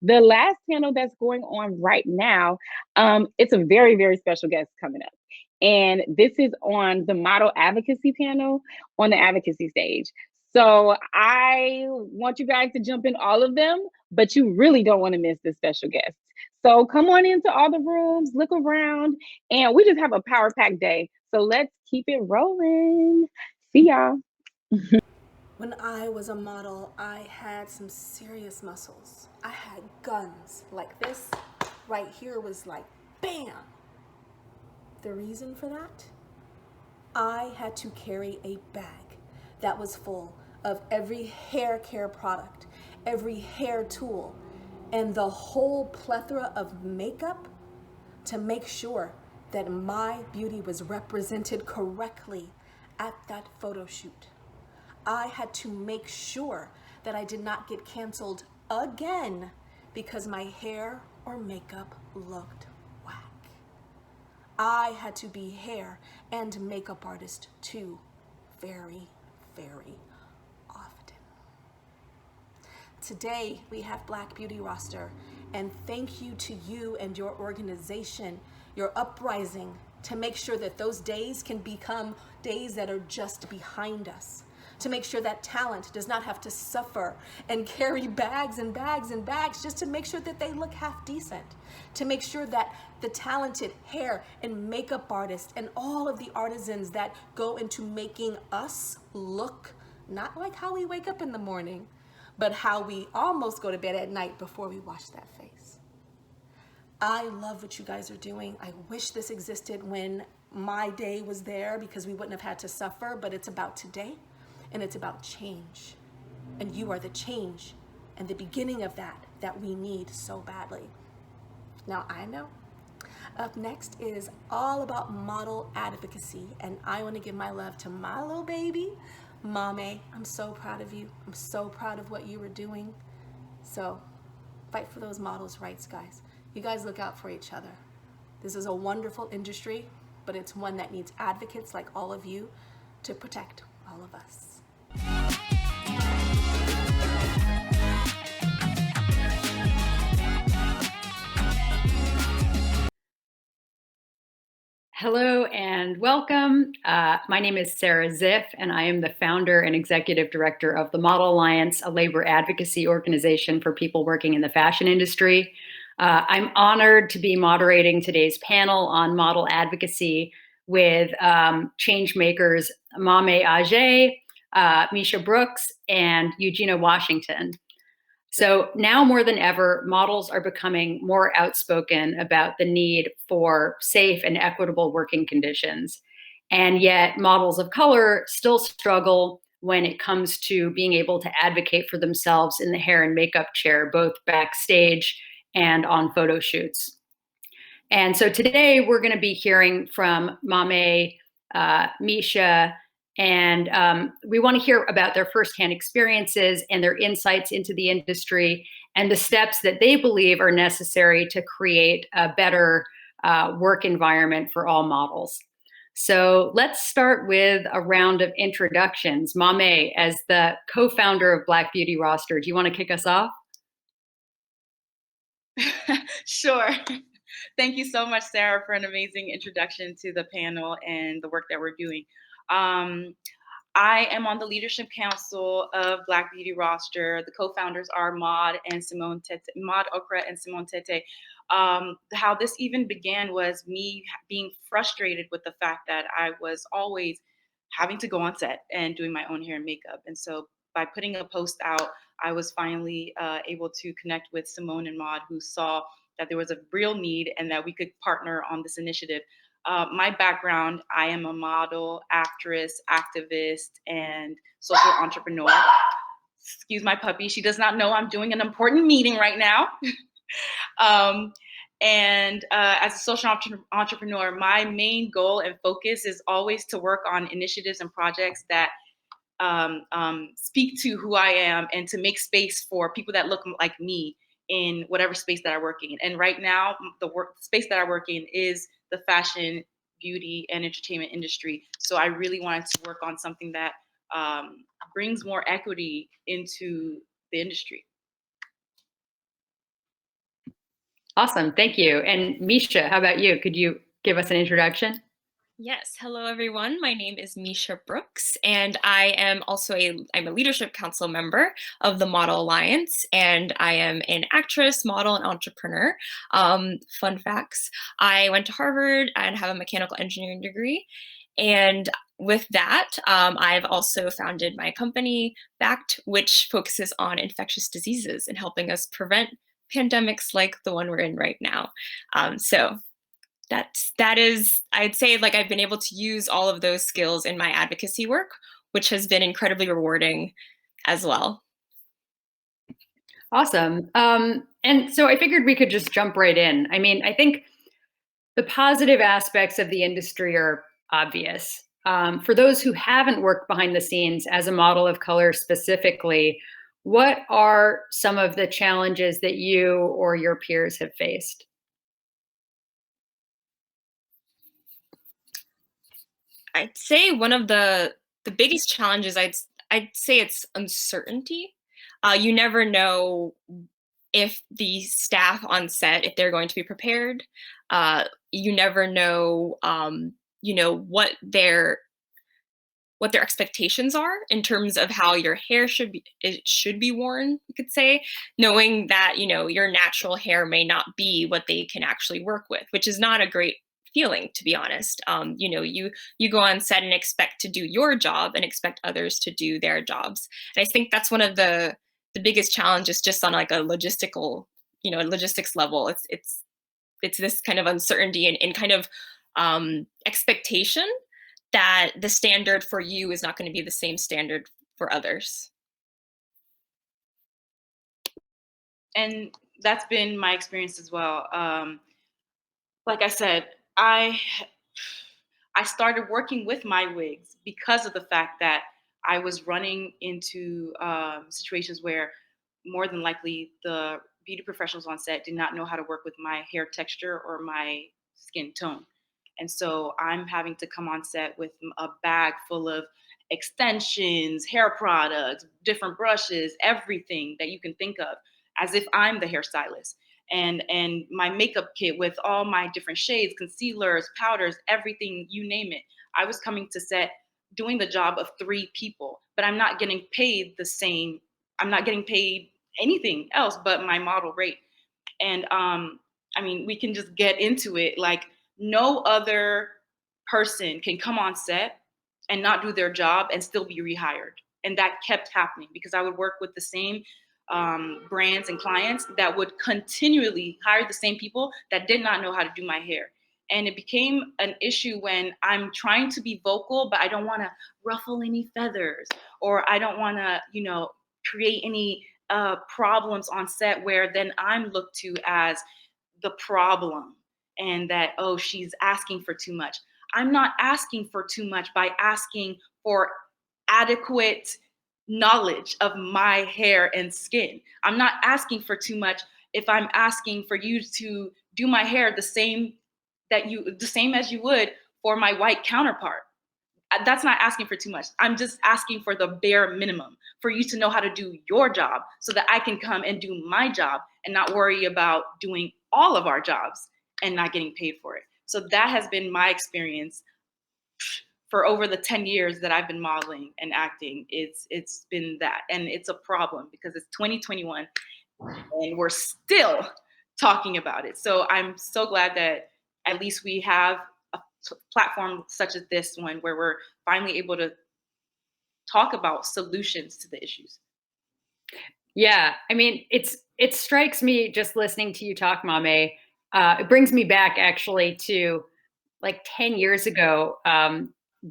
the last panel that's going on right now, it's a very, very special guest coming up. And this is on the model advocacy panel on the advocacy stage. So I want you guys to jump in all of them, but you really don't want to miss this special guest. So come on into all the rooms, look around, and we just have a power packed day. So let's keep it rolling. See y'all. When I was a model, I had some serious muscles. I had guns like this. Right here was like, bam. The reason for that? I had to carry a bag that was full of every hair care product, every hair tool, and the whole plethora of makeup to make sure that my beauty was represented correctly at that photo shoot. I had to make sure that I did not get canceled again because my hair or makeup looked whack. I had to be hair and makeup artist too, very, very often. Today, we have Black Beauty Roster, and thank you to you and your organization, your uprising, to make sure that those days can become days that are just behind us, to make sure that talent does not have to suffer and carry bags and bags and bags just to make sure that they look half decent, to make sure that the talented hair and makeup artists and all of the artisans that go into making us look not like how we wake up in the morning, but how we almost go to bed at night before we wash that face. I love what you guys are doing. I wish this existed when my day was there because we wouldn't have had to suffer, but it's about today and it's about change. And you are the change and the beginning of that we need so badly. Now I know. Up next is all about model advocacy, and I want to give my love to my little baby, Mame. I'm so proud of you. I'm so proud of what you were doing. So fight for those models' rights, guys. You guys look out for each other. This is a wonderful industry, but it's one that needs advocates like all of you to protect all of us. Hello and welcome. My name is Sara Ziff, and I am the founder and executive director of the Model Alliance, a labor advocacy organization for people working in the fashion industry. I'm honored to be moderating today's panel on model advocacy with change makers Mame Adjei, Meisha Brooks, and Eugena Washington. So now more than ever, models are becoming more outspoken about the need for safe and equitable working conditions. And yet models of color still struggle when it comes to being able to advocate for themselves in the hair and makeup chair, both backstage and on photo shoots. And so today we're going to be hearing from Mame, Meisha, and we want to hear about their firsthand experiences and their insights into the industry and the steps that they believe are necessary to create a better work environment for all models. So let's start with a round of introductions. Mame, as the co-founder of Black Beauty Roster, do you want to kick us off? Sure. Thank you so much, Sarah, for an amazing introduction to the panel and the work that we're doing. I am on the leadership council of Black Beauty Roster. The co-founders are Maud Okra and Simone Tete. How this even began was me being frustrated with the fact that I was always having to go on set and doing my own hair and makeup. And so by putting a post out, I was finally able to connect with Simone and Maud, who saw that there was a real need and that we could partner on this initiative. My background, I am a model, actress, activist, and social entrepreneur. Excuse my puppy. She does not know I'm doing an important meeting right now. As a social entrepreneur, my main goal and focus is always to work on initiatives and projects that speak to who I am and to make space for people that look like me in whatever space that I work in. And right now, the space that I work in is the fashion, beauty, and entertainment industry. So I really wanted to work on something that brings more equity into the industry. Awesome. Thank you. And Meisha, how about you? Could you give us an introduction? Yes, hello everyone. My name is Meisha Brooks, and I am also I'm a leadership council member of the Model Alliance, and I am an actress, model, and entrepreneur. Fun facts: I went to Harvard and have a mechanical engineering degree, and with that, I've also founded my company, Backed, which focuses on infectious diseases and helping us prevent pandemics like the one we're in right now. So that is, I'd say, like, I've been able to use all of those skills in my advocacy work, which has been incredibly rewarding as well. Awesome. And so I figured we could just jump right in. I mean, I think the positive aspects of the industry are obvious. For those who haven't worked behind the scenes as a model of color specifically, what are some of the challenges that you or your peers have faced? I'd say one of the biggest challenges, I'd say, it's uncertainty. You never know if the staff on set, if they're going to be prepared. You never know, what their expectations are in terms of how your hair should be worn, you could say, knowing that, your natural hair may not be what they can actually work with, which is not a great feeling, to be honest. You go on set and expect to do your job and expect others to do their jobs. And I think that's one of the biggest challenges, just on like a logistics level. It's this kind of uncertainty and kind of expectation that the standard for you is not going to be the same standard for others. And that's been my experience as well. Like I said, I started working with my wigs because of the fact that I was running into situations where more than likely the beauty professionals on set did not know how to work with my hair texture or my skin tone. And so I'm having to come on set with a bag full of extensions, hair products, different brushes, everything that you can think of, as if I'm the hairstylist. And my makeup kit with all my different shades, concealers, powders, everything, you name it. I was coming to set doing the job of 3 people, but I'm not getting paid the same. I'm not getting paid anything else but my model rate. And I mean, we can just get into it. Like, no other person can come on set and not do their job and still be rehired. And that kept happening because I would work with the same brands and clients that would continually hire the same people that did not know how to do my hair. And it became an issue when I'm trying to be vocal, but I don't want to ruffle any feathers, or I don't want to, create any problems on set where then I'm looked to as the problem, and that, oh, she's asking for too much. I'm not asking for too much by asking for adequate knowledge of my hair and skin. I'm not asking for too much if I'm asking for you to do my hair the same as you would for my white counterpart. That's not asking for too much. I'm just asking for the bare minimum for you to know how to do your job so that I can come and do my job and not worry about doing all of our jobs and not getting paid for it. So that has been my experience for over the 10 years that I've been modeling and acting. It's been that. And it's a problem because it's 2021 and we're still talking about it. So I'm so glad that at least we have a platform such as this one where we're finally able to talk about solutions to the issues. Yeah, I mean, it strikes me just listening to you talk, Mame. It brings me back actually to like 10 years ago,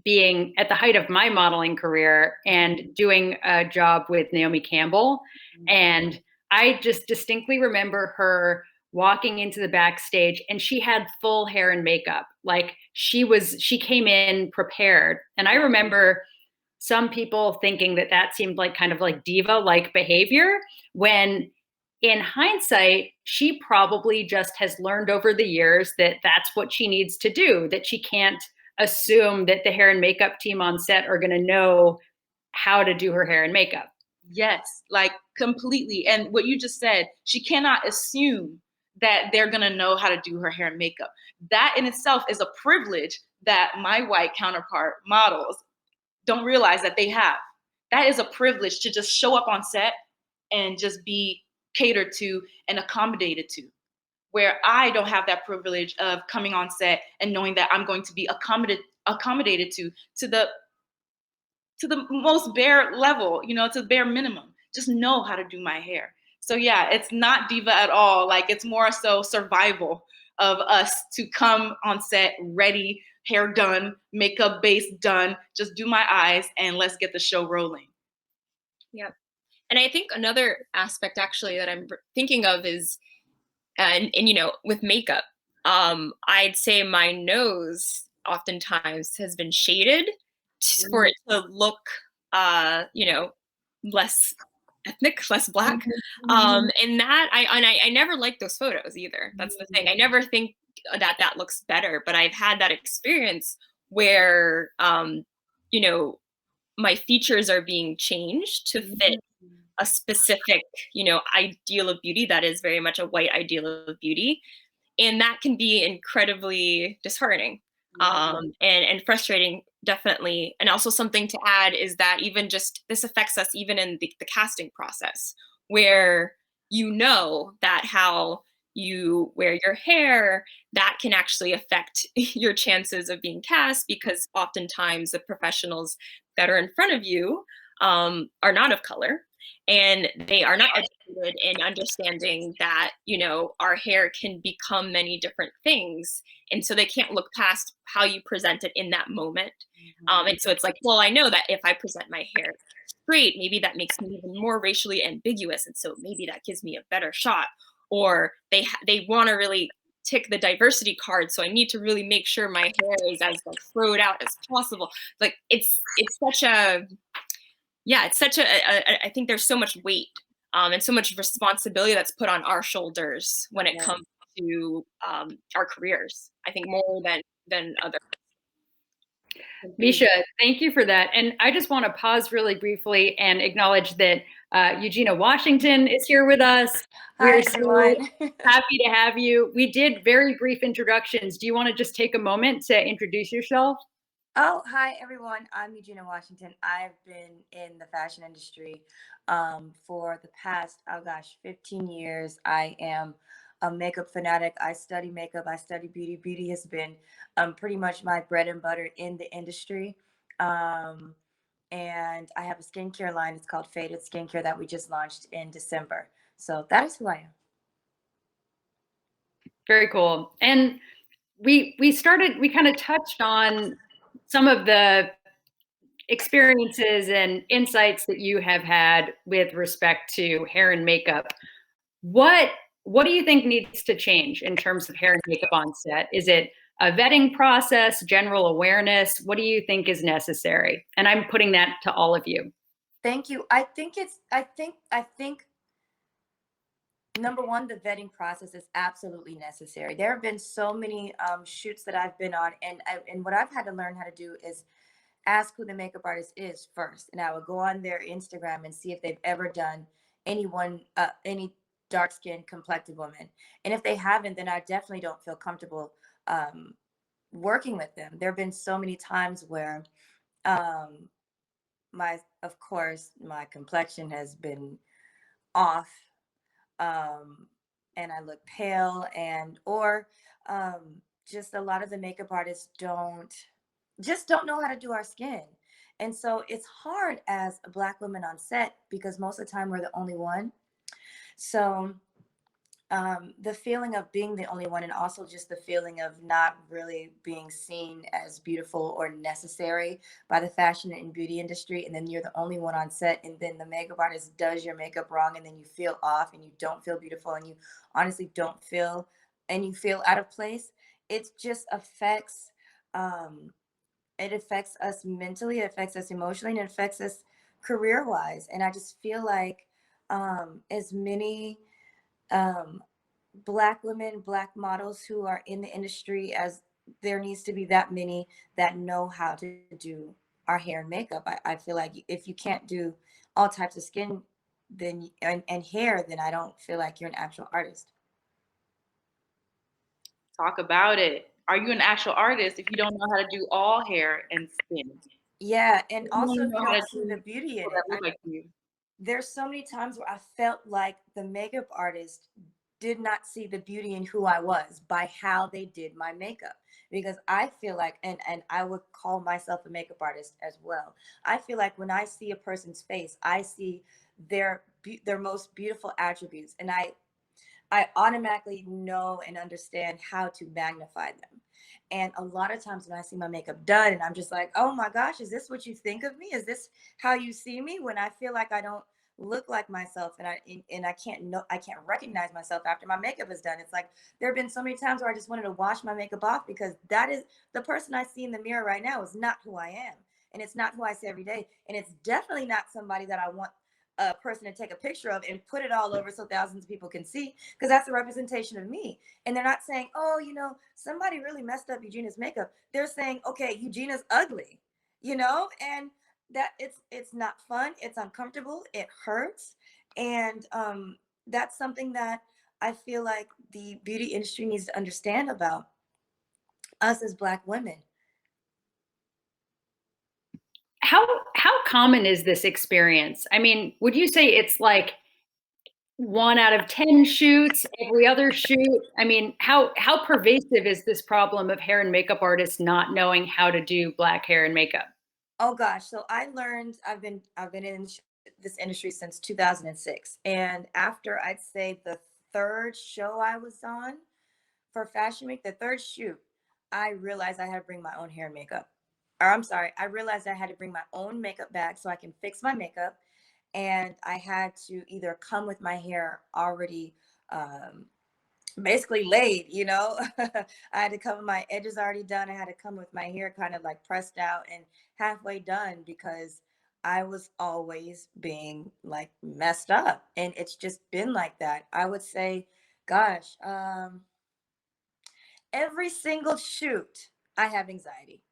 being at the height of my modeling career and doing a job with Naomi Campbell. And I just distinctly remember her walking into the backstage and she had full hair and makeup. Like she came in prepared. And I remember some people thinking that that seemed like kind of like diva-like behavior, when in hindsight, she probably just has learned over the years that that's what she needs to do, that she can't assume that the hair and makeup team on set are going to know how to do her hair and makeup. Yes, like completely. And what you just said, she cannot assume that they're gonna know how to do her hair and makeup. That in itself is a privilege that my white counterpart models don't realize that they have. That is a privilege to just show up on set and just be catered to and accommodated to. Where I don't have that privilege of coming on set and knowing that I'm going to be accommodated to the most bare level, to the bare minimum. Just know how to do my hair. So yeah, it's not diva at all. Like, it's more so survival of us to come on set ready, hair done, makeup base done, just do my eyes and let's get the show rolling. Yep. And I think another aspect actually that I'm thinking of is, and with makeup, I'd say my nose oftentimes has been shaded for it to look, less ethnic, less Black. And that I never liked those photos either. That's the thing. I never think that looks better, but I've had that experience where, my features are being changed to fit a specific, ideal of beauty that is very much a white ideal of beauty. And that can be incredibly disheartening, and frustrating, definitely. And also something to add is that even just this affects us even in the casting process, where that how you wear your hair, that can actually affect your chances of being cast, because oftentimes the professionals that are in front of you are not of color, and they are not educated in understanding that our hair can become many different things, and so they can't look past how you present it in that moment. And so it's like, well, I know that if I present my hair straight, maybe that makes me even more racially ambiguous, and so maybe that gives me a better shot. Or they want to really tick the diversity card, so I need to really make sure my hair is as like throwed out as possible. Like, it's such a I think there's so much weight, and so much responsibility that's put on our shoulders when it comes to our careers. I think more than others. Meisha, thank you for that. And I just want to pause really briefly and acknowledge that Eugena Washington is here with us. We're so happy to have you. We did very brief introductions. Do you want to just take a moment to introduce yourself? Oh, hi, everyone. I'm Eugena Washington. I've been in the fashion industry for the past, 15 years. I am a makeup fanatic. I study makeup. I study beauty. Beauty has been pretty much my bread and butter in the industry. And I have a skincare line. It's called Faded Skincare that we just launched in December. So that is who I am. Very cool. And we kind of touched on some of the experiences and insights that you have had with respect to hair and makeup. What do you think needs to change in terms of hair and makeup on set? Is it a vetting process, general awareness? What do you think is necessary? And I'm putting that to all of you. Thank you. I think number one, the vetting process is absolutely necessary. There have been so many shoots that I've been on, and what I've had to learn how to do is ask who the makeup artist is first. And I would go on their Instagram and see if they've ever done any dark-skinned complected woman. And if they haven't, then I definitely don't feel comfortable working with them. There have been so many times where of course, my complexion has been off, and I look pale, or just a lot of the makeup artists don't know how to do our skin. And so it's hard as a Black woman on set because most of the time we're the only one. So the feeling of being the only one, and also just the feeling of not really being seen as beautiful or necessary by the fashion and beauty industry, and then you're the only one on set, and then the makeup artist does your makeup wrong, and then you feel off and you don't feel beautiful, and you honestly don't feel, and you feel out of place. It just affects it affects us mentally, it affects us emotionally, and it affects us career wise. And I just feel like as many Black women, Black models who are in the industry, as there needs to be that many that know how to do our hair and makeup. I feel like if you can't do all types of skin and hair, then I don't feel like you're an actual artist. Talk about it. Are you an actual artist if you don't know how to do all hair and skin? Yeah, and If you also don't if know you how don't to see the do beauty in people it. that look like you. There's so many times where I felt like the makeup artist did not see the beauty in who I was by how they did my makeup. Because I feel like, and I would call myself a makeup artist as well. I feel like when I see a person's face, I see their most beautiful attributes, and I automatically know and understand how to magnify them. And a lot of times when I see my makeup done and I'm just like, oh my gosh, is this what you think of me? Is this how you see me? When I feel like I don't look like myself, and I can't recognize myself after my makeup is done. It's like there have been so many times where I just wanted to wash my makeup off, because that is the person I see in the mirror right now is not who I am. And it's not who I see every day. And it's definitely not somebody that I want a person to take a picture of and put it all over so thousands of people can see, because that's a representation of me. And they're not saying, oh, somebody really messed up Eugena's makeup. They're saying, okay, Eugena's ugly, and that it's not fun. It's uncomfortable. It hurts. And that's something that I feel like the beauty industry needs to understand about us as Black women. How common is this experience? I mean, would you say it's like 1 out of 10 shoots, every other shoot? I mean, how pervasive is this problem of hair and makeup artists not knowing how to do Black hair and makeup? Oh gosh, so I've been in this industry since 2006, and after I'd say the third show I was on for Fashion Week, the third shoot, I realized I had to bring my own hair and makeup. Or I'm sorry, I realized I had to bring my own makeup bag so I can fix my makeup, and I had to either come with my hair already basically laid, I had to come with my edges already done. I had to come with my hair kind of like pressed out and halfway done, because I was always being like messed up. And it's just been like that. I would say, gosh, every single shoot, I have anxiety.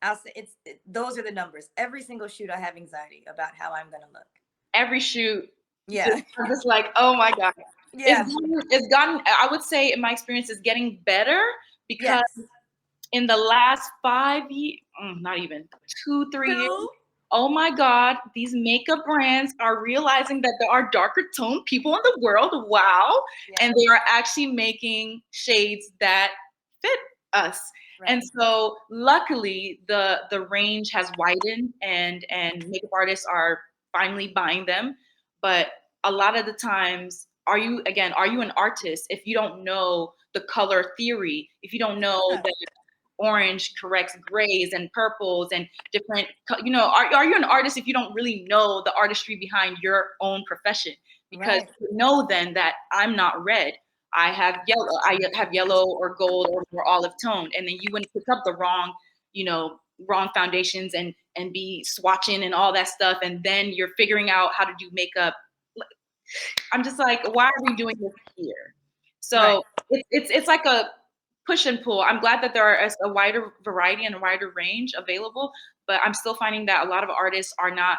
I'll say those are the numbers. Every single shoot, I have anxiety about how I'm going to look. Every shoot, Yeah. I'm just like, oh my God. Yeah. It's gotten, I would say in my experience, it's getting better, because Yes. in the last 5 years, not even 2, 3 years, Two. oh my God, these makeup brands are realizing that there are darker toned people in the world. Wow. Yeah. And they are actually making shades that fit us. Right. And so luckily the range has widened, and makeup artists are finally buying them. But a lot of the times, are you an artist if you don't know the color theory, if you don't know Yeah. that orange corrects grays and purples and different, are you an artist if you don't really know the artistry behind your own profession? Because Right. you know then that I'm not red. I have yellow or gold or more olive toned, and then you wouldn't pick up the wrong foundations and be swatching and all that stuff, and then you're figuring out how to do makeup. I'm just like, why are we doing this here? So Right. it's like a push and pull. I'm glad that there is a wider variety and a wider range available, but I'm still finding that a lot of artists are not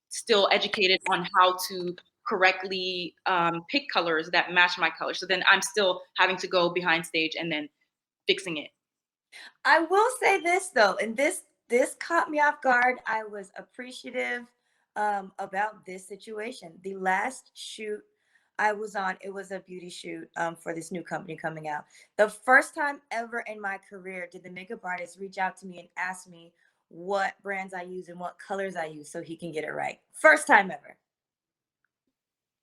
still educated on how to correctly pick colors that match my color. So then I'm still having to go behind stage and then fixing it. I will say this though, and this caught me off guard. I was appreciative about this situation. The last shoot I was on, it was a beauty shoot for this new company coming out. The first time ever in my career did the makeup artist reach out to me and ask me what brands I use and what colors I use so he can get it right. First time ever.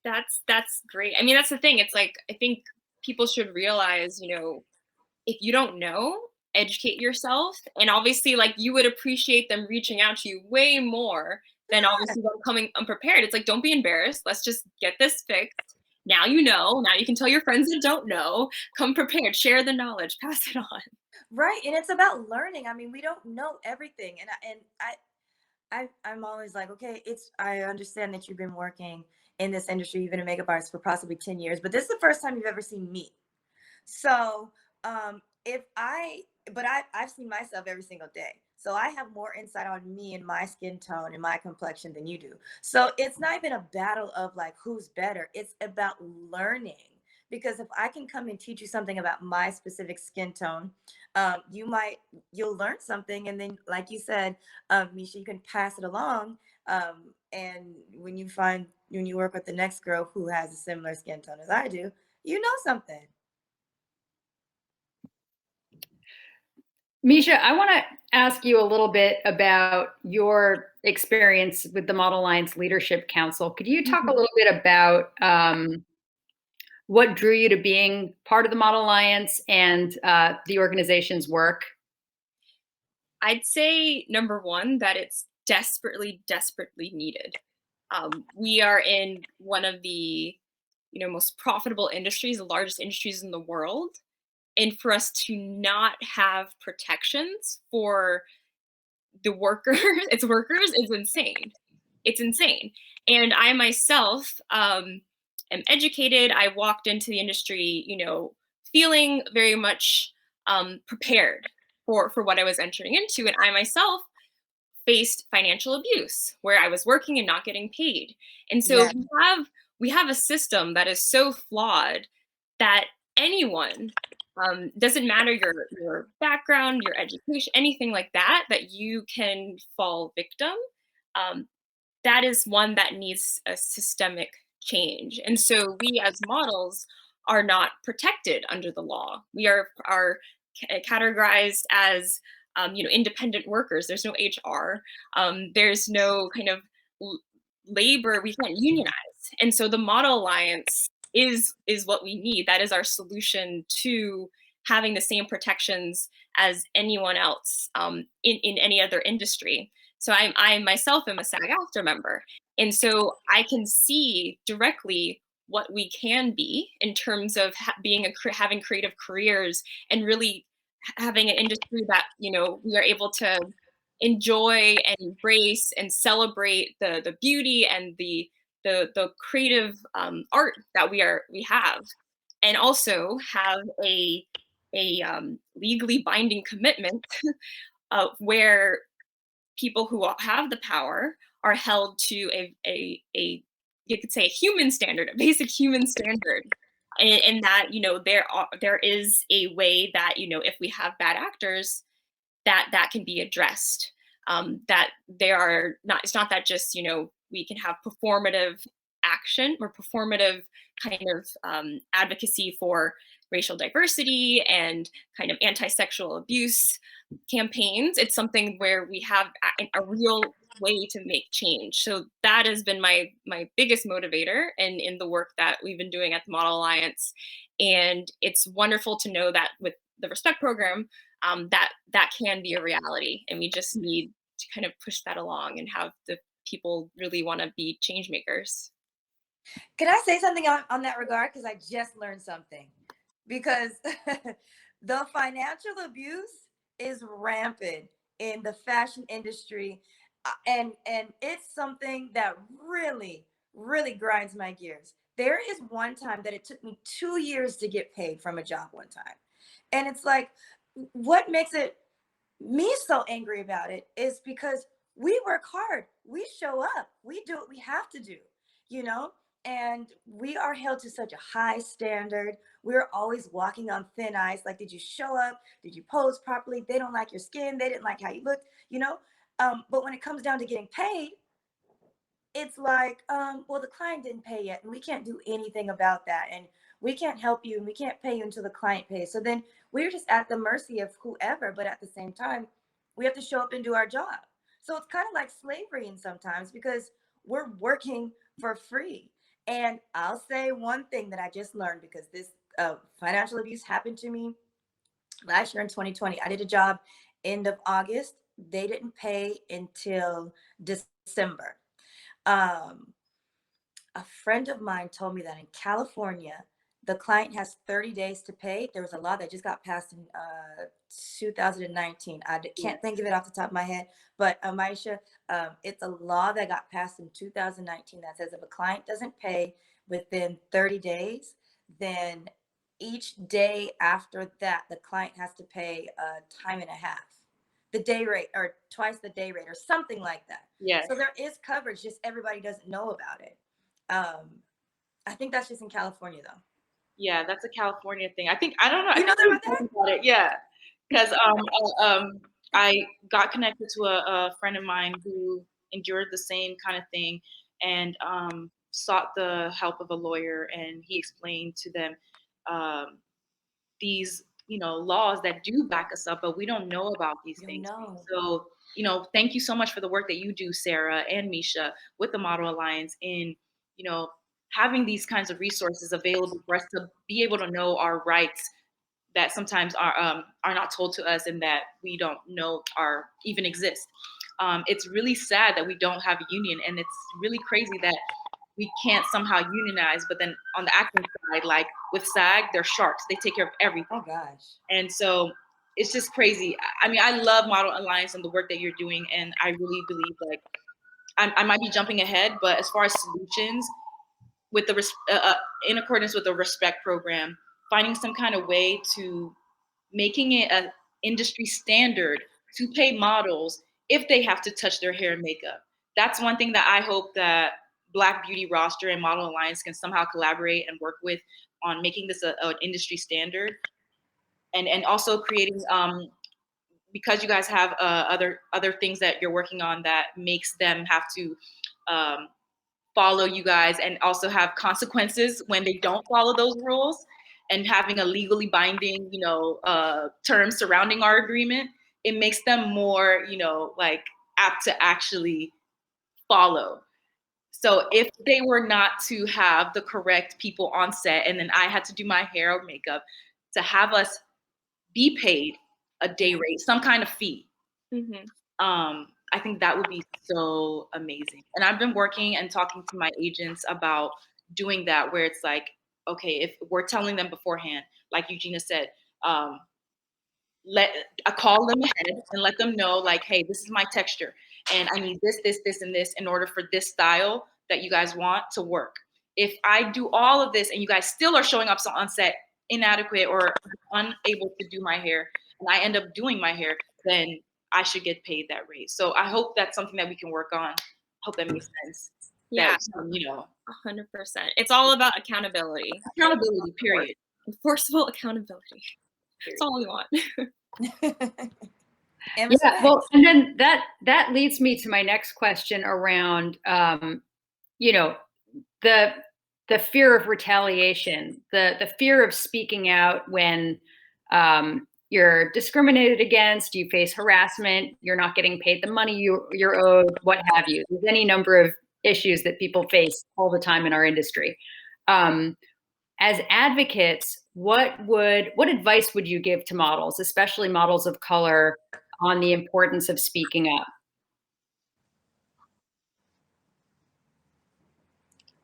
That's great. I mean, that's the thing. It's like, I think people should realize, if you don't know, educate yourself. And obviously, like, you would appreciate them reaching out to you way more than obviously them coming unprepared. It's like, don't be embarrassed. Let's just get this fixed. Now you know. Now you can tell your friends that don't know. Come prepared. Share the knowledge. Pass it on. Right, and it's about learning. I mean, we don't know everything, I'm always like, okay, I understand that you've been working in this industry, you've been a makeup artist for possibly 10 years, but this is the first time you've ever seen me. So I've seen myself every single day. So I have more insight on me and my skin tone and my complexion than you do. So it's not even a battle of like who's better. It's about learning, Because if I can come and teach you something about my specific skin tone, you'll learn something. And then, like you said, Meisha, you can pass it along. And when you work with the next girl who has a similar skin tone as I do, you know something. Meisha, I want to ask you a little bit about your experience with the Model Alliance Leadership Council. Could you talk a little bit about what drew you to being part of the Model Alliance and the organization's work? I'd say number one, that it's desperately, desperately needed. We are in one of the most profitable industries, the largest industries in the world. And for us to not have protections for the workers, its workers, is insane. It's insane. And I myself am educated. I walked into the industry, feeling very much prepared for what I was entering into. And I myself faced financial abuse where I was working and not getting paid. And so we have a system that is so flawed that anyone, doesn't matter your background, your education, anything like that, that you can fall victim. That is one that needs a systemic change. And so we as models are not protected under the law. We are categorized as independent workers. There's no HR. There's no kind of labor. We can't unionize. And so the Model Alliance is what we need. That is our solution to having the same protections as anyone else in any other industry. So I myself am a SAG-AFTRA member. And so I can see directly what we can be in terms of having creative careers and really having an industry that, we are able to enjoy and embrace and celebrate the beauty and the creative art that we have, and also have a legally binding commitment where people who have the power are held to a you could say a human standard, a basic human standard, and that there is a way that if we have bad actors, that can be addressed. That there are not, it's not that just we can have performative action or performative kind of advocacy for racial diversity and kind of anti-sexual abuse campaigns. It's something where we have a real way to make change. So that has been my biggest motivator in the work that we've been doing at the Model Alliance. And it's wonderful to know that with the Respect program, that can be a reality. And we just need to kind of push that along and have the people really want to be change makers. Can I say something on that regard? Because I just learned something. Because the financial abuse is rampant in the fashion industry. And it's something that really, really grinds my gears. There is one time that it took me 2 years to get paid from a job one time. And it's like, what makes me so angry about it is because we work hard. We show up. We do what we have to do, and we are held to such a high standard. We're always walking on thin ice. Like, did you show up? Did you pose properly? They don't like your skin. They didn't like how you looked, But when it comes down to getting paid, it's like, well, the client didn't pay yet, and we can't do anything about that. And we can't help you, and we can't pay you until the client pays. So then we're just at the mercy of whoever. But at the same time, we have to show up and do our job. So it's kind of like slavery in sometimes, because we're working for free. And I'll say one thing that I just learned, because this financial abuse happened to me last year in 2020. I did a job end of August. They didn't pay until December. A friend of mine told me that in California, the client has 30 days to pay. There was a law that just got passed in 2019. I can't think of it off the top of my head, but Meisha, it's a law that got passed in 2019 that says if a client doesn't pay within 30 days, then each day after that, the client has to pay a time and a half, the day rate, or twice the day rate, or something like that. Yes. So there is coverage, just everybody doesn't know about it. I think that's just in California, though. Yeah, that's a California thing. I think, I don't know. I You know think we about that? talked about it. Yeah. Because I got connected to a friend of mine who endured the same kind of thing, and sought the help of a lawyer, and he explained to them um, these, laws that do back us up, but we don't know about these You things. know. So, thank you so much for the work that you do, Sara and Meisha, with the Model Alliance in, you know, having these kinds of resources available for us to be able to know our rights that sometimes are not told to us and that we don't know are even exist. It's really sad that we don't have a union, and it's really crazy that we can't somehow unionize. But then on the acting side, like with SAG, they're sharks. They take care of everything. Oh gosh. And so it's just crazy. I mean, I love Model Alliance and the work that you're doing, and I really believe, like, I might be jumping ahead, but as far as solutions, with the in accordance with the respect program, finding some kind of way to making it an industry standard to pay models if they have to touch their hair and makeup. That's one thing that I hope that Black Beauty Roster and Model Alliance can somehow collaborate and work with on making this an industry standard, and also creating because you guys have other things that you're working on that makes them have to um, follow you guys, and also have consequences when they don't follow those rules, and having a legally binding, terms surrounding our agreement. It makes them more, like, apt to actually follow. So if they were not to have the correct people on set, and then I had to do my hair or makeup, to have us be paid a day rate, some kind of fee, Mm-hmm. I think that would be so amazing. And I've been working and talking to my agents about doing that, where it's like, okay, if we're telling them beforehand, like Eugena said, um, I call them ahead and let them know, like, hey, this is my texture, and I need this, and this in order for this style that you guys want to work. If I do all of this and you guys still are showing up on set inadequate or unable to do my hair, and I end up doing my hair, then I should get paid that rate. So I hope that's something that we can work on. I hope that makes sense. Yeah, That, 100%. It's all about accountability. accountability, period. Enforceable accountability. That's all we want. And Yeah, respect. well, and then that leads me to my next question around, the fear of retaliation, the fear of speaking out when you're discriminated against, you face harassment, you're not getting paid the money you're owed, what have you. There's any number of issues that people face all the time in our industry. As advocates, what advice would you give to models, especially models of color, on the importance of speaking up?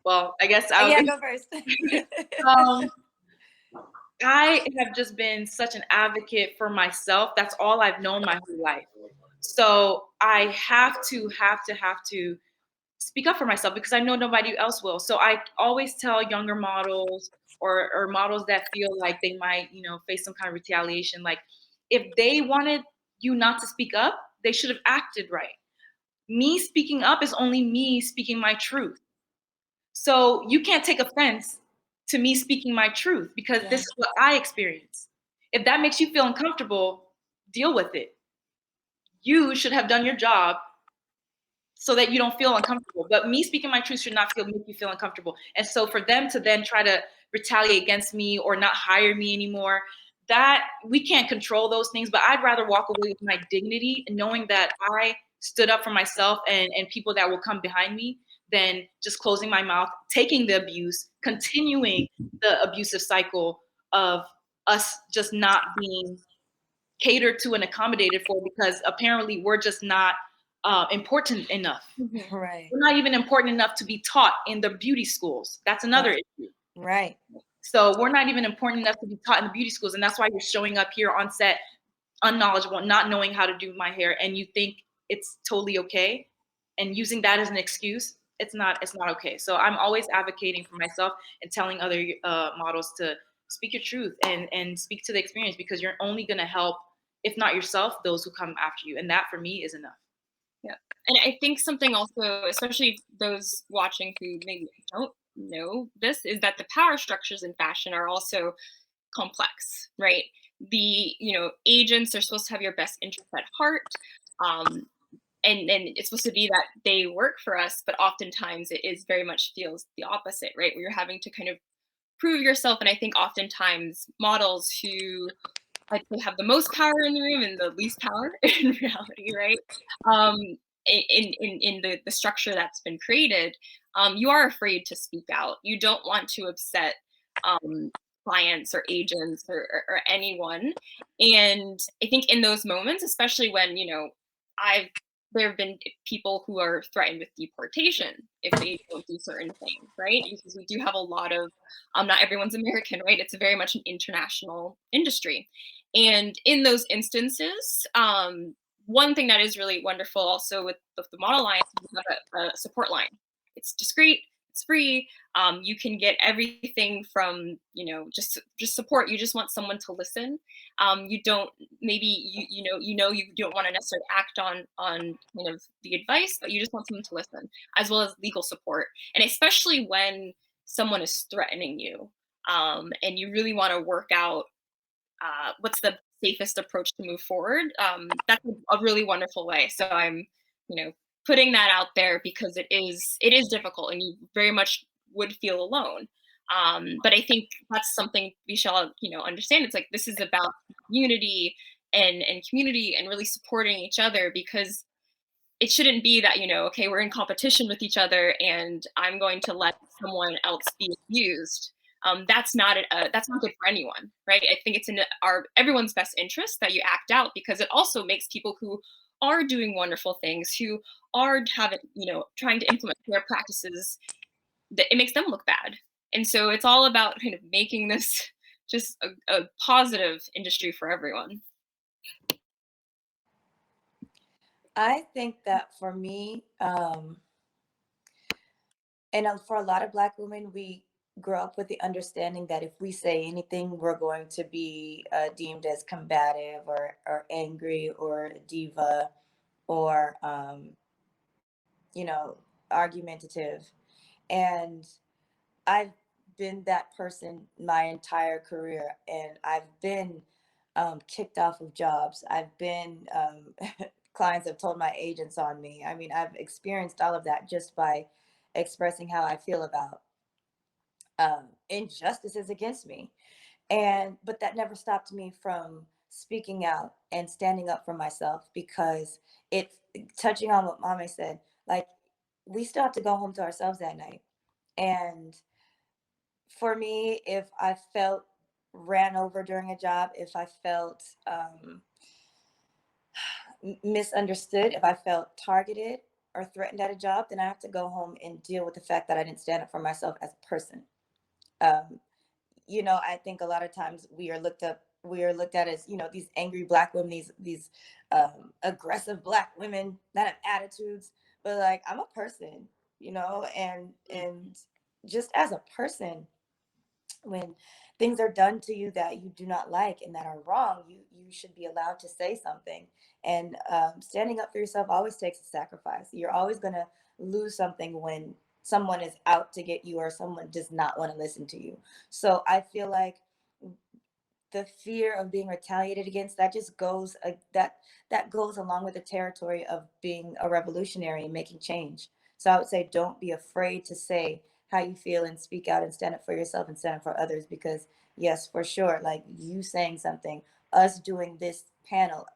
Well, I guess Go first. I have just been such an advocate for myself. That's all I've known my whole life. So I have to speak up for myself, because I know nobody else will. So I always tell younger models, or models that feel like they might, face some kind of retaliation, like, if they wanted you not to speak up, they should have acted right. Me speaking up is only me speaking my truth. So you can't take offense to me speaking my truth, because this is what I experience. If that makes you feel uncomfortable, deal with it. You should have done your job so that you don't feel uncomfortable. But me speaking my truth should not make you feel uncomfortable. And so for them to then try to retaliate against me or not hire me anymore, that we can't control those things. But I'd rather walk away with my dignity and knowing that I stood up for myself and people that will come behind me, than just closing my mouth, taking the abuse, continuing the abusive cycle of us just not being catered to and accommodated for, because apparently we're just not important enough. Right. We're not even important enough to be taught in the beauty schools. That's another issue. Right. So we're not even important enough to be taught in the beauty schools. And that's why you're showing up here on set unknowledgeable, not knowing how to do my hair, and you think it's totally okay, and using that as an excuse. It's not okay. So I'm always advocating for myself and telling other models to speak your truth and speak to the experience, because you're only going to help, if not yourself, those who come after you. And that for me is enough. Yeah. And I think something also, especially those watching who maybe don't know this, is that the power structures in fashion are also complex, right? Agents are supposed to have your best interest at heart. Um, and it's supposed to be that they work for us, but oftentimes it is very much feels the opposite, right? Where you're having to kind of prove yourself. And I think oftentimes models who like they have the most power in the room and the least power in reality, right? Um, in the structure that's been created, you are afraid to speak out. You don't want to upset um, clients or agents or anyone. And I think in those moments, especially when I've there have been people who are threatened with deportation if they don't do certain things, right? Because we do have a lot of not everyone's American, right? It's very much an international industry. And in those instances, one thing that is really wonderful also with the Model Alliance is we have a support line. It's discreet, it's free. You can get everything from just support. You just want someone to listen. You don't maybe you don't want to necessarily act on kind of the advice, but you just want someone to listen, as well as legal support, and especially when someone is threatening you, and you really want to work out what's the safest approach to move forward. That's a really wonderful way. So I'm, putting that out there because it is difficult, and you very much would feel alone. But I think that's something we shall, understand. It's like this is about unity and community and really supporting each other, because it shouldn't be that okay, we're in competition with each other and I'm going to let someone else be abused. That's not good for anyone, right? I think it's in everyone's best interest that you act out, because it also makes people who are doing wonderful things, who are having trying to implement their practices, that it makes them look bad. And so it's all about kind of making this just a positive industry for everyone. I think that for me, and for a lot of Black women, we grow up with the understanding that if we say anything, we're going to be deemed as combative or angry or a diva or, you know, argumentative. And I've been that person my entire career, and I've been kicked off of jobs. I've been clients have told my agents on me. I mean, I've experienced all of that just by expressing how I feel about injustices against me. But that never stopped me from speaking out and standing up for myself, because it touching on what Mame said, like we still have to go home to ourselves that night. And for me, if I felt ran over during a job, if I felt misunderstood, if I felt targeted or threatened at a job, then I have to go home and deal with the fact that I didn't stand up for myself as a person. Um, I think a lot of times we are looked at as, these angry Black women, these aggressive Black women that have attitudes, but like I'm a person, and just as a person, when things are done to you that you do not like and that are wrong, you should be allowed to say something. And standing up for yourself always takes a sacrifice. You're always going to lose something when someone is out to get you or someone does not want to listen to you. So I feel like the fear of being retaliated against, that just goes that goes along with the territory of being a revolutionary and making change. So I would say don't be afraid to say how you feel and speak out and stand up for yourself and stand up for others, because yes, for sure, like you saying something, us doing this panel,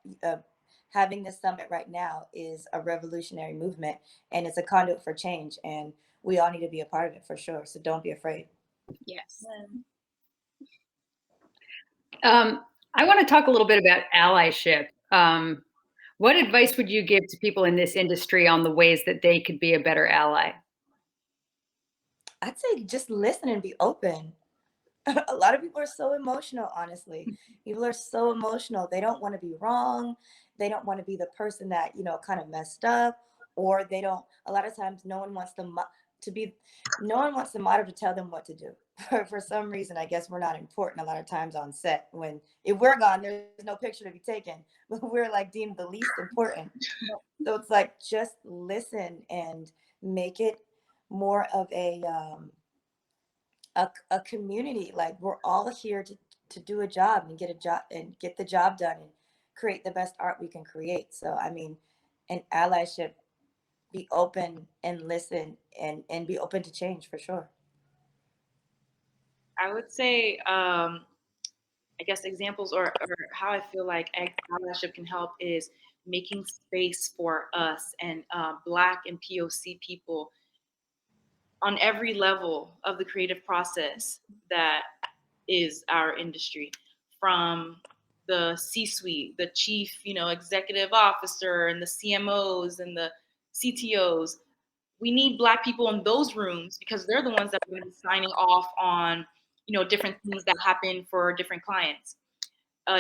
having this summit right now is a revolutionary movement, and it's a conduit for change, and we all need to be a part of it for sure. So don't be afraid. Yes. I want to talk a little bit about allyship. What advice would you give to people in this industry on the ways that they could be a better ally? I'd say just listen and be open. A lot of people are so emotional, honestly. People are so emotional. They don't want to be wrong. They don't want to be the person that, kind of messed up, or they don't, a lot of times no one wants to to be, no one wants the model to tell them what to do. For some reason, I guess we're not important a lot of times on set. When if we're gone, there's no picture to be taken, but we're like deemed the least important. So it's like, just listen and make it more of a community. Like, we're all here to do a job and get the job done and create the best art we can create. So I mean, an allyship, be open and listen and be open to change, for sure. I would say, I guess examples or how I feel like allyship can help is making space for us and Black and POC people on every level of the creative process that is our industry, from the C-suite, the chief, executive officer, and the CMOs and the CTOs. We need Black people in those rooms because they're the ones that are going to be signing off on, different things that happen for different clients,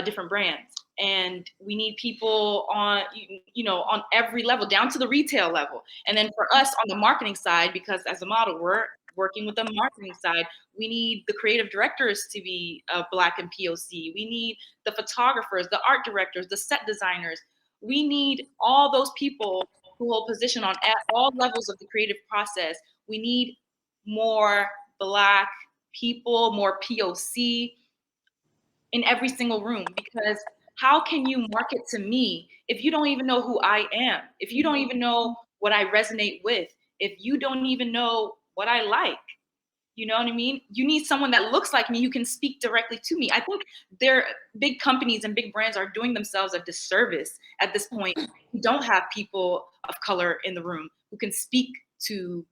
different brands. And we need people on, on every level, down to the retail level. And then for us on the marketing side, because as a model, we're working with the marketing side, we need the creative directors to be Black and POC. We need the photographers, the art directors, the set designers. We need all those people who hold position at all levels of the creative process. We need more Black people, more POC in every single room, because how can you market to me if you don't even know who I am? If you don't even know what I resonate with, if you don't even know what I like, you know what I mean? You need someone that looks like me who can speak directly to me. I think big companies and big brands are doing themselves a disservice at this point. We don't have people of color in the room who can speak to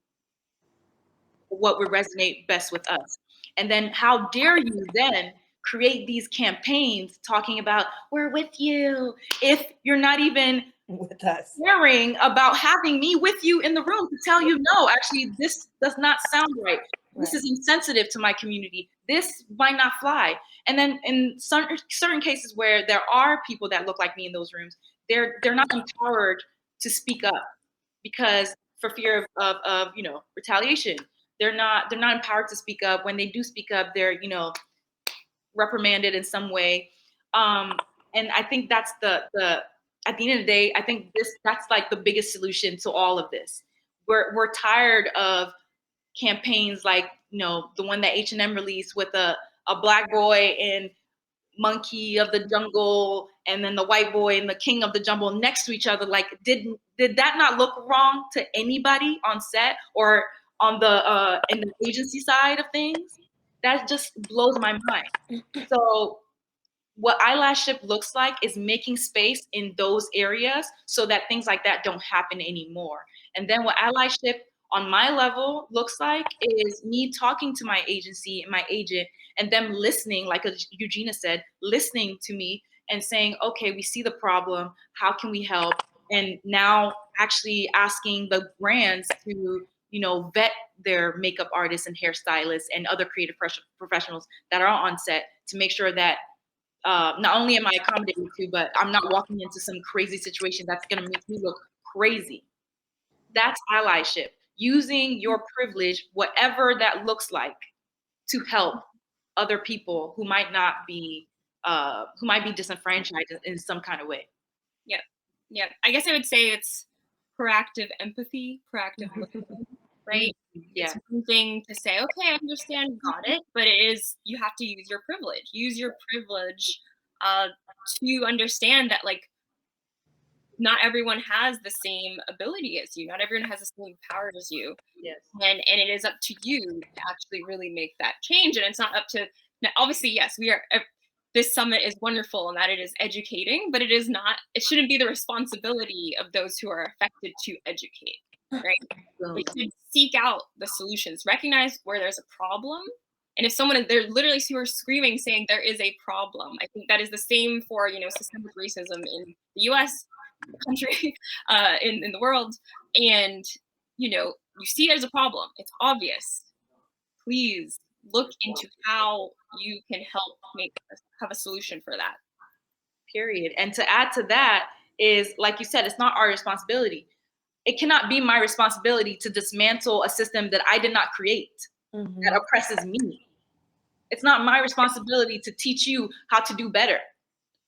what would resonate best with us. And then how dare you then create these campaigns talking about, we're with you, if you're not even with us, caring about having me with you in the room to tell you, no, actually, this does not sound right. This is insensitive to my community. This might not fly. And then in certain cases where there are people that look like me in those rooms, they're not empowered to speak up because for fear of retaliation. They're not empowered to speak up. When they do speak up, they're reprimanded in some way. And I think that's the at the end of the day, I think that's like the biggest solution to all of this. We're tired of campaigns like the one that H&M released with a Black boy and Monkey of the Jungle, and then the white boy and the King of the Jungle next to each other. Like, did that not look wrong to anybody on set or on the in the agency side of things? That just blows my mind. So what eyelashship looks like is making space in those areas so that things like that don't happen anymore. And then what allyship on my level looks like is me talking to my agency and my agent and them listening, like Eugena said, listening to me and saying, okay, we see the problem. How can we help? And now actually asking the brands to, vet their makeup artists and hairstylists and other creative professionals that are on set to make sure that not only am I accommodating to, but I'm not walking into some crazy situation that's going to make me look crazy. That's allyship, using your privilege, whatever that looks like, to help other people who might be disenfranchised in some kind of way. Yeah. I guess I would say it's proactive empathy, proactive listening, right? Yeah. It's one thing to say, okay, I understand, got it, but you have to use your privilege. Use your privilege to understand that, like, not everyone has the same ability as you. Not everyone has the same power as you. Yes. And it is up to you to actually really make that change. And it's not up to, obviously, yes, this summit is wonderful in that it is educating, but it shouldn't be the responsibility of those who are affected to educate, right? We should seek out the solutions, recognize where there's a problem. And if they're literally who are screaming saying there is a problem, I think that is the same for, systemic racism in the US, country, in the world. And, you see there's a problem. It's obvious. Please look into how you can help have a solution for that. Period. And to add to that is, like you said, it's not our responsibility. it cannot be my responsibility to dismantle a system that I did not create, that oppresses me. It's not my responsibility to teach you how to do better.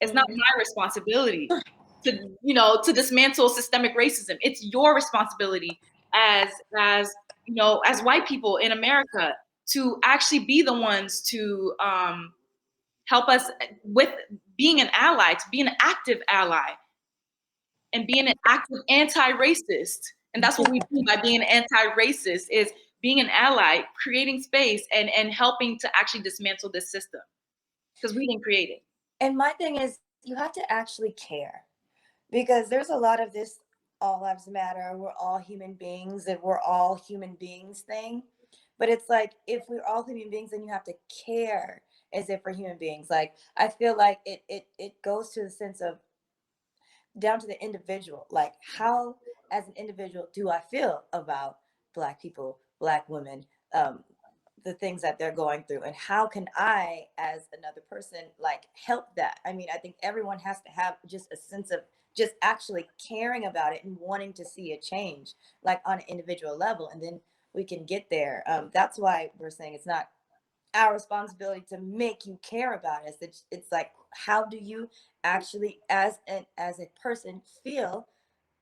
It's not my responsibility to dismantle systemic racism. It's your responsibility as white people in America to actually be the ones to help us with being an ally, to be an active ally, and being an active anti-racist. And that's what we do by being anti-racist, is being an ally, creating space and helping to actually dismantle this system, because we didn't create it. And my thing is, you have to actually care, because there's a lot of this all lives matter, we're all human beings, and we're all human beings thing. But it's like, if we're all human beings, then you have to care as if we're human beings. Like, I feel like it goes to the sense of down to the individual. Like, how, as an individual, do I feel about Black people, Black women, the things that they're going through, and how can I, as another person, like, help that? I mean, I think everyone has to have just a sense of just actually caring about it and wanting to see a change, like on an individual level, and then we can get there. That's why we're saying it's not our responsibility to make you care about us. It's like, how do you actually, as a person, feel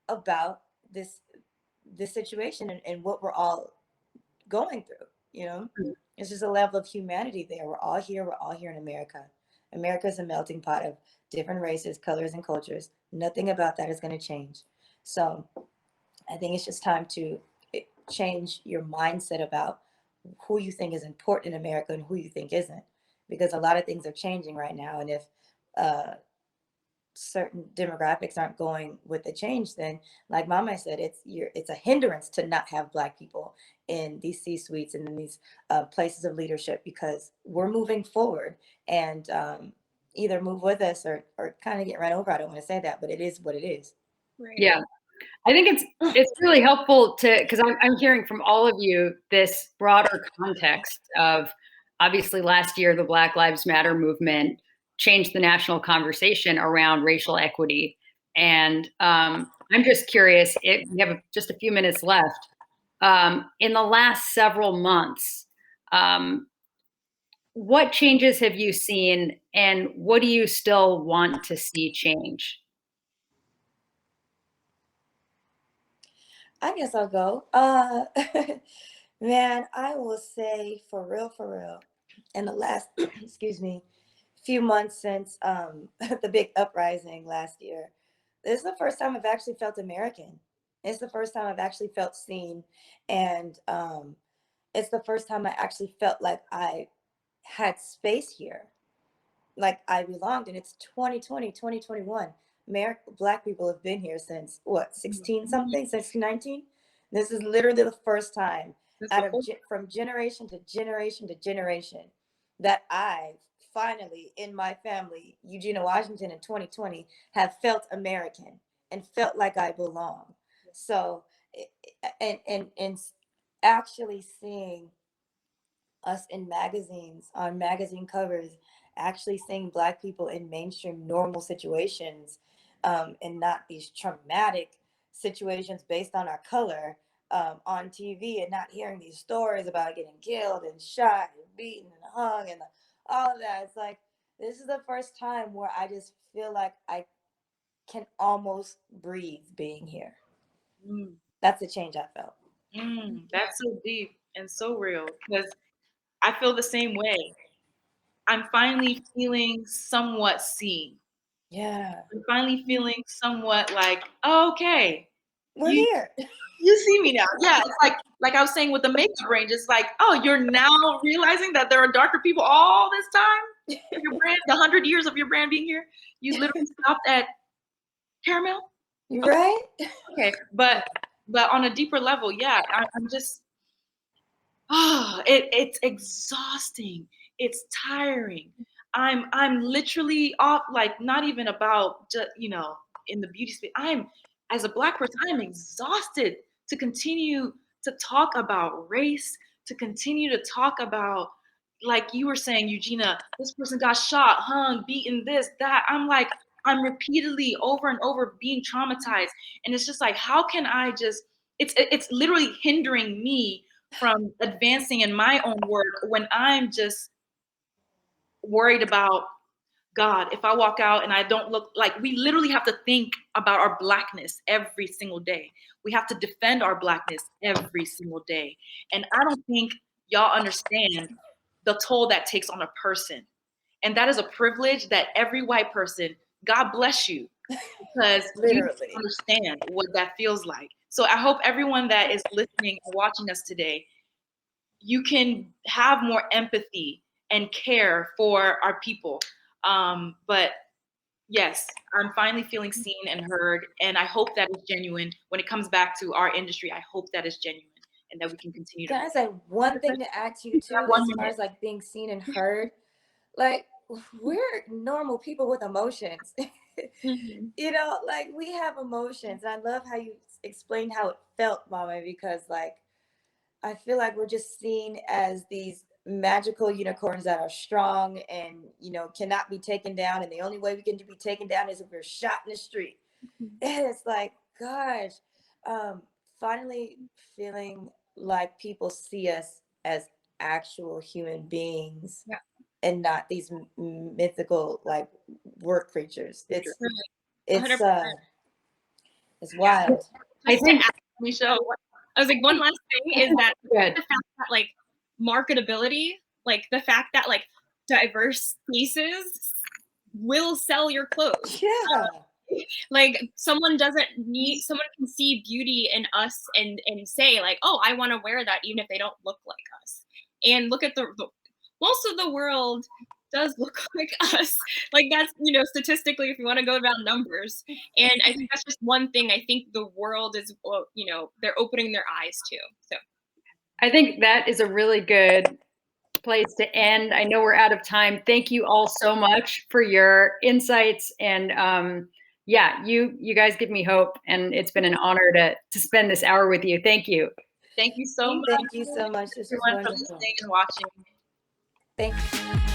about this situation and what we're all going through? It's just a level of humanity there. We're all here in America. America is a melting pot of different races, colors, and cultures. Nothing about that is going to change. So I think it's just time to change your mindset about who you think is important in America and who you think isn't, because a lot of things are changing right now. And if certain demographics aren't going with the change, then, like Mama said, it's a hindrance to not have Black people in these C-suites and in these places of leadership, because we're moving forward, and either move with us or kind of get run over. I don't want to say that, but it is what it is. Right. Yeah. I think it's really helpful because I'm hearing from all of you this broader context of, obviously last year, the Black Lives Matter movement changed the national conversation around racial equity. And I'm just curious, we have just a few minutes left. In the last several months, what changes have you seen, and what do you still want to see change? I guess I'll go. Man, I will say, for real, in the last, excuse me, few months since the big uprising last year, this is the first time I've actually felt American. It's the first time I've actually felt seen. And it's the first time I actually felt like I had space here, like I belonged. And it's 2020, 2021. Black people have been here since what, 16 something, since 19. This is literally the first time from generation to generation to generation that I finally, in my family, Eugena Washington in 2020, have felt American and felt like I belong. So, and actually seeing us in magazines, on magazine covers, actually seeing Black people in mainstream normal situations, and not these traumatic situations based on our color, on TV, and not hearing these stories about getting killed and shot and beaten and hung and all of that. It's like, this is the first time where I just feel like I can almost breathe being here. That's the change I felt. That's so deep and so real, because I feel the same way. I'm finally feeling somewhat seen. Yeah. I'm finally feeling somewhat like, oh, okay, we're here. You see me now. Yeah, it's like I was saying with the makeup range. It's like, oh, you're now realizing that there are darker people all this time? Your brand, the 100 years of your brand being here, you literally stopped at caramel? Right? Okay, but on a deeper level, yeah, I'm just, it's exhausting. It's tiring. I'm literally off, like, not even about just, in the beauty space. As a Black person, I'm exhausted to continue to talk about race, to continue to talk about, like you were saying, Eugena, this person got shot, hung, beaten, this, that. I'm like, I'm repeatedly over and over being traumatized. And it's just like, how can I just, it's literally hindering me from advancing in my own work when I'm just worried about, God, if I walk out and I don't look like, we literally have to think about our Blackness every single day. We have to defend our Blackness every single day. And I don't think y'all understand the toll that takes on a person. And that is a privilege that every white person, God bless you, because you Literally. understand what that feels like. So I hope everyone that is listening and watching us today, you can have more empathy and care for our people. But yes, I'm finally feeling seen and heard, and I hope that is genuine. When it comes back to our industry, I hope that is genuine and that we can continue to. Can I say one thing to add to you too, as far as like being seen and heard? Like, we're normal people with emotions. Mm-hmm. You know, like we have emotions. I love how you explained how it felt, Mama, because like I feel like we're just seen as these magical unicorns that are strong and, you know, cannot be taken down. And the only way we can be taken down is if we're shot in the street. And it's like, gosh, finally feeling like people see us as actual human beings. Yeah. And not these mythical like work creatures. It's 100%. it's wild. I think Meisha, I was like, one last thing is that the fact that like marketability, like the fact that like diverse faces will sell your clothes. Yeah. Like someone can see beauty in us and say like, oh, I want to wear that even if they don't look like us. And look at the most of the world does look like us. Like that's, you know, statistically, if you want to go about numbers. And I think that's just one thing I think the world is, you know, they're opening their eyes to. So I think that is a really good place to end. I know we're out of time. Thank you all so much for your insights. And yeah, you guys give me hope. And it's been an honor to spend this hour with you. Thank you. thank you so much. Thank you so much. This was Everyone for wonderful. listening and watching. Thank you.